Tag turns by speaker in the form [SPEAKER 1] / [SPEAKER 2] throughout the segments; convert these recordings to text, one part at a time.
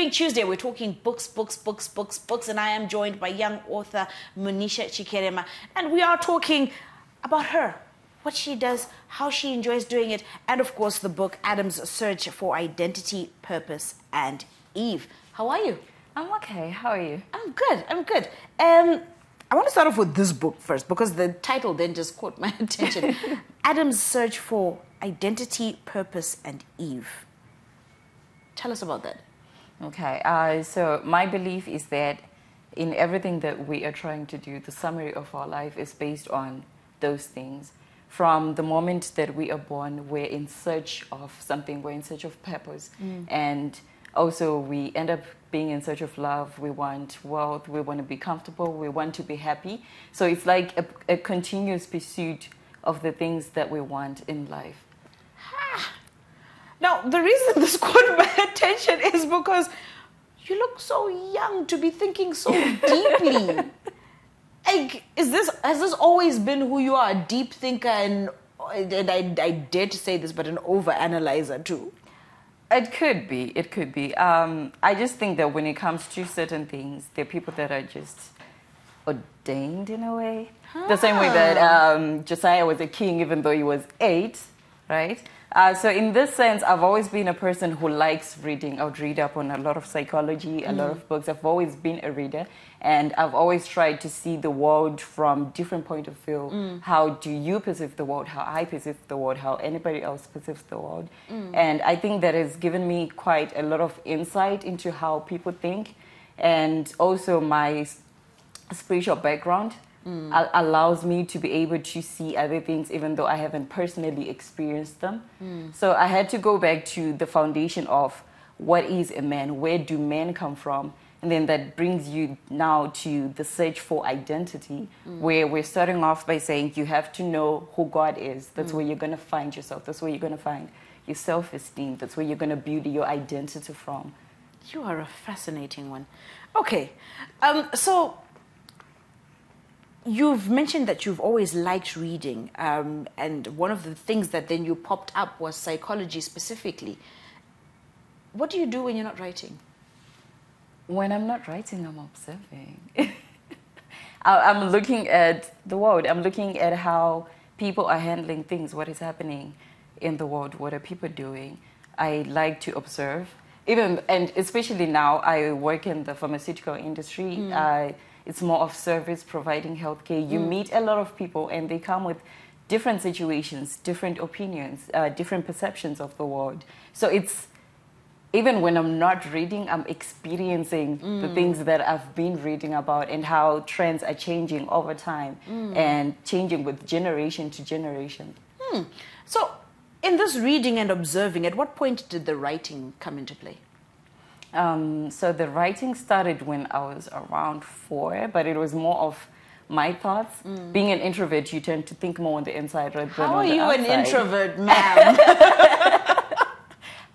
[SPEAKER 1] Tuesday, we're talking books, and I am joined by young author Monisha Chikerema, and we are talking about her, what she does, how she enjoys doing it, and of course the book Adam's Search for Identity, Purpose, and Eve. How are you?
[SPEAKER 2] I'm okay. How are you?
[SPEAKER 1] I'm good. I want to start off with this book first because the title then just caught my attention. Adam's Search for Identity, Purpose, and Eve. Tell us about that.
[SPEAKER 2] Okay, so my belief is that in everything that we are trying to do, the summary of our life is based on those things. From the moment that we are born, we're in search of something, we're in search of purpose. And also we end up being in search of love, we want wealth, we want to be comfortable, we want to be happy. So it's like a continuous pursuit of the things that we want in life.
[SPEAKER 1] Now, the reason this caught my attention is because you look so young to be thinking so deeply. Like, has this always been who you are? A deep thinker and I dare to say this, but an over-analyzer too?
[SPEAKER 2] It could be. I just think that when it comes to certain things, there are people that are just ordained in a way. The same way that Josiah was a king even though he was 8, right? So in this sense, I've always been a person who likes reading. I would read up on a lot of psychology, a lot of books. I've always been a reader, and I've always tried to see the world from different point of view. How do you perceive the world? How I perceive the world? How anybody else perceives the world? And I think that has given me quite a lot of insight into how people think, and also my spiritual background allows me to be able to see other things even though I haven't personally experienced them. So I had to go back to the foundation of what is a man, where do men come from, and then that brings you now to the search for identity, where we're starting off by saying you have to know who God is. That's where you're going to find yourself. That's where you're going to find your self-esteem. That's where you're going to build your identity from.
[SPEAKER 1] You are a fascinating one. Okay, so you've mentioned that you've always liked reading, and one of the things that then you popped up was psychology specifically. What do you do when you're not writing?
[SPEAKER 2] When I'm not writing, I'm observing. I'm looking at the world. I'm looking at how people are handling things, what is happening in the world, what are people doing. I like to observe. And especially now, I work in the pharmaceutical industry. It's more of service, providing healthcare. You meet a lot of people and they come with different situations, different opinions, different perceptions of the world. So it's, even when I'm not reading, I'm experiencing the things that I've been reading about and how trends are changing over time and changing with generation to generation.
[SPEAKER 1] So in this reading and observing, at what point did the writing come into play?
[SPEAKER 2] So the writing started when I was around 4, but it was more of my thoughts. Being an introvert, you tend to think more on the inside rather than on the outside. How are you
[SPEAKER 1] an introvert, ma'am?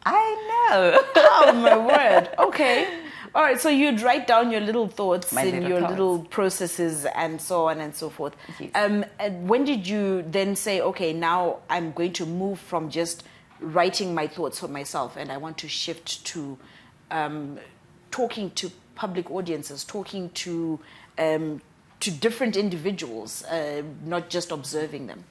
[SPEAKER 2] I know.
[SPEAKER 1] Oh, my word. Okay. All right, so you'd write down your little thoughts little processes and so on and so forth.
[SPEAKER 2] Yes.
[SPEAKER 1] And when did you then say, okay, now I'm going to move from just writing my thoughts for myself and I want to shift to talking to public audiences, talking to different individuals, not just observing them?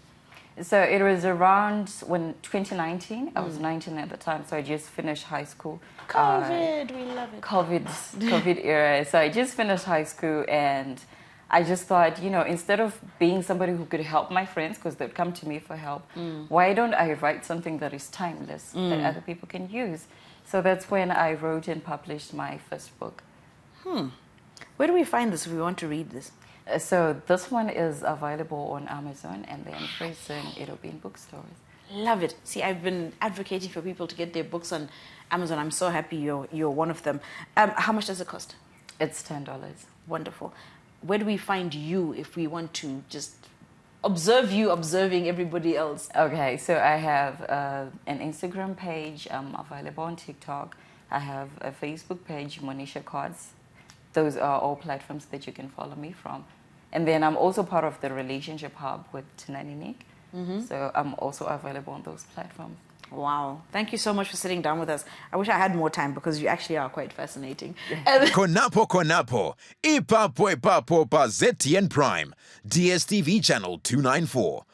[SPEAKER 2] So it was around 2019. I was 19 at the time, so I just finished high school.
[SPEAKER 1] COVID, we love it.
[SPEAKER 2] COVID era. So I just finished high school and I just thought, instead of being somebody who could help my friends because they'd come to me for help, why don't I write something that is timeless that other people can use? So that's when I wrote and published my first book.
[SPEAKER 1] Where do we find this if we want to read this?
[SPEAKER 2] So this one is available on Amazon, and then pretty soon it'll be in bookstores.
[SPEAKER 1] Love it. See, I've been advocating for people to get their books on Amazon. I'm so happy you're one of them. How much does it cost?
[SPEAKER 2] It's $10.
[SPEAKER 1] Wonderful. Where do we find you if we want to just observe you observing everybody else?
[SPEAKER 2] Okay, so I have an Instagram page. I'm available on TikTok. I have a Facebook page, Monisha CAT. Those are all platforms that you can follow me from. And then I'm also part of the Relationship Hub with Tinani Nick. So I'm also available on those platforms.
[SPEAKER 1] Wow. Thank you so much for sitting down with us. I wish I had more time because you actually are quite fascinating.
[SPEAKER 3] Konapo, Ipapo pa ZTN Prime, DSTV channel 294.